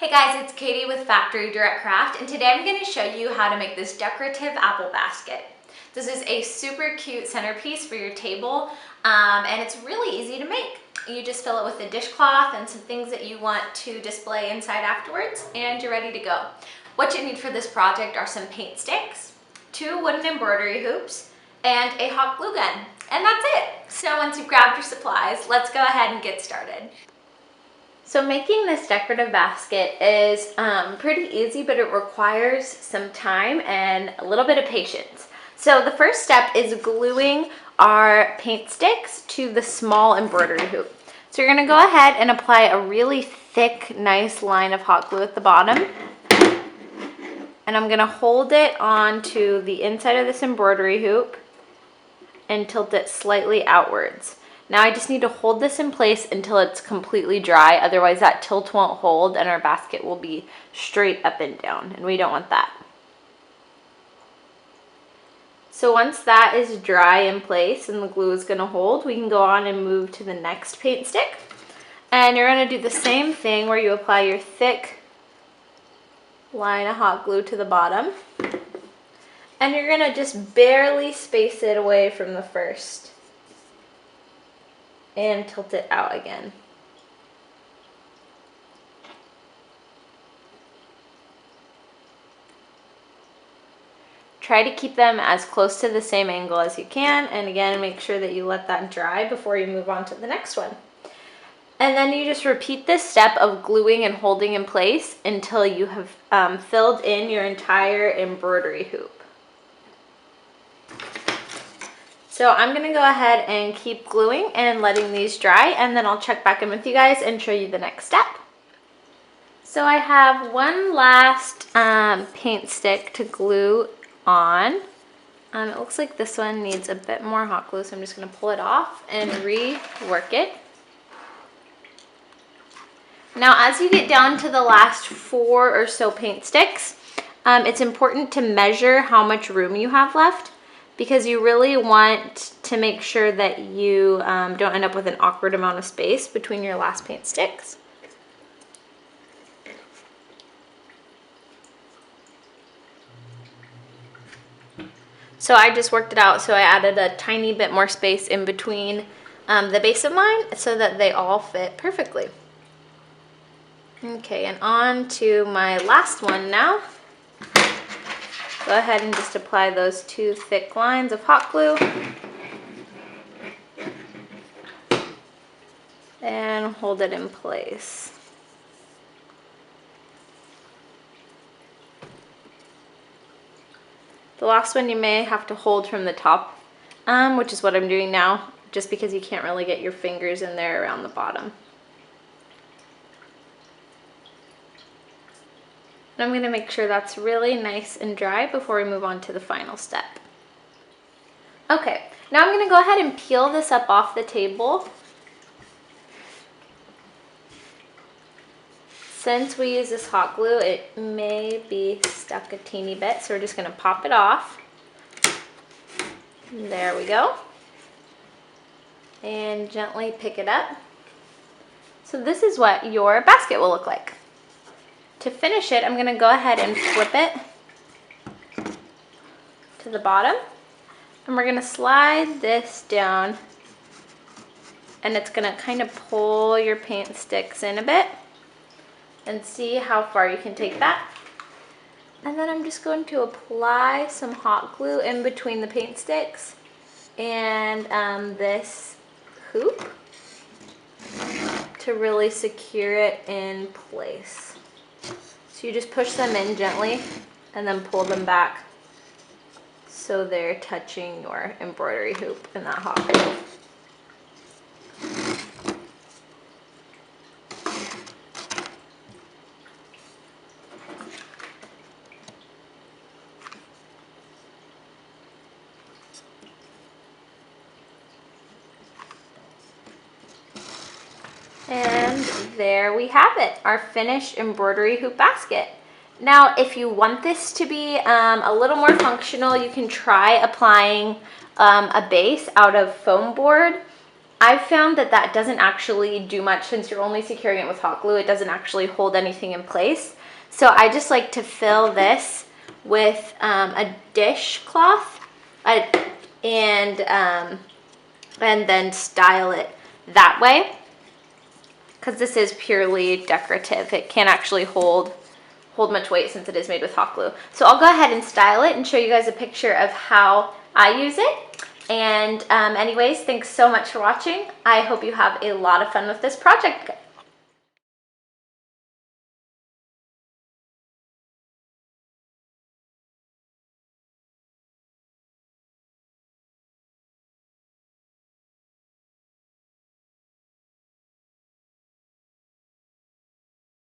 Hey guys, it's Katie with Factory Direct Craft, and today I'm going to show you how to make this decorative apple basket. This is a super cute centerpiece for your table, and it's really easy to make. You just fill it with a dishcloth and some things that you want to display inside afterwards, and you're ready to go. What you need for this project are some paint sticks, 2 wooden embroidery hoops, and a hot glue gun. And that's it. So once you've grabbed your supplies, let's go ahead and get started. So making this decorative basket is pretty easy, but it requires some time and a little bit of patience. So the first step is gluing our paint sticks to the small embroidery hoop. So you're gonna go ahead and apply a really thick, nice line of hot glue at the bottom. And I'm gonna hold it onto the inside of this embroidery hoop and tilt it slightly outwards. Now I just need to hold this in place until it's completely dry, otherwise that tilt won't hold and our basket will be straight up and down, and we don't want that. So once that is dry in place and the glue is going to hold, we can go on and move to the next paint stick. And you're going to do the same thing where you apply your thick line of hot glue to the bottom. And you're going to just barely space it away from the first. And tilt it out again. Try to keep them as close to the same angle as you can, and again, make sure that you let that dry before you move on to the next one. And then you just repeat this step of gluing and holding in place until you have filled in your entire embroidery hoop. So I'm gonna go ahead and keep gluing and letting these dry, and then I'll check back in with you guys and show you the next step. So I have one last paint stick to glue on. It looks like this one needs a bit more hot glue, so I'm just gonna pull it off and rework it. Now as you get down to the last 4 or so paint sticks, it's important to measure how much room you have left, because you really want to make sure that you don't end up with an awkward amount of space between your last paint sticks. So I just worked it out, so I added a tiny bit more space in between the base of mine so that they all fit perfectly. Okay, and on to my last one now. Go ahead and just apply those 2 thick lines of hot glue. And hold it in place. The last one you may have to hold from the top, which is what I'm doing now, just because you can't really get your fingers in there around the bottom. I'm going to make sure that's really nice and dry before we move on to the final step. Okay, now I'm going to go ahead and peel this up off the table. Since we use this hot glue, it may be stuck a teeny bit, so we're just going to pop it off. There we go. And gently pick it up. So this is what your basket will look like. To finish it, I'm going to go ahead and flip it to the bottom, and we're going to slide this down, and it's going to kind of pull your paint sticks in a bit and see how far you can take that. And then I'm just going to apply some hot glue in between the paint sticks and this hoop to really secure it in place. So you just push them in gently and then pull them back so they're touching your embroidery hoop in that hot glue. And there we have it, our finished embroidery hoop basket. Now, if you want this to be a little more functional, you can try applying a base out of foam board. I've found that that doesn't actually do much since you're only securing it with hot glue. It doesn't actually hold anything in place. So I just like to fill this with a dishcloth and then style it that way, because this is purely decorative. It can't actually hold much weight since it is made with hot glue. So I'll go ahead and style it and show you guys a picture of how I use it. And anyways, thanks so much for watching. I hope you have a lot of fun with this project.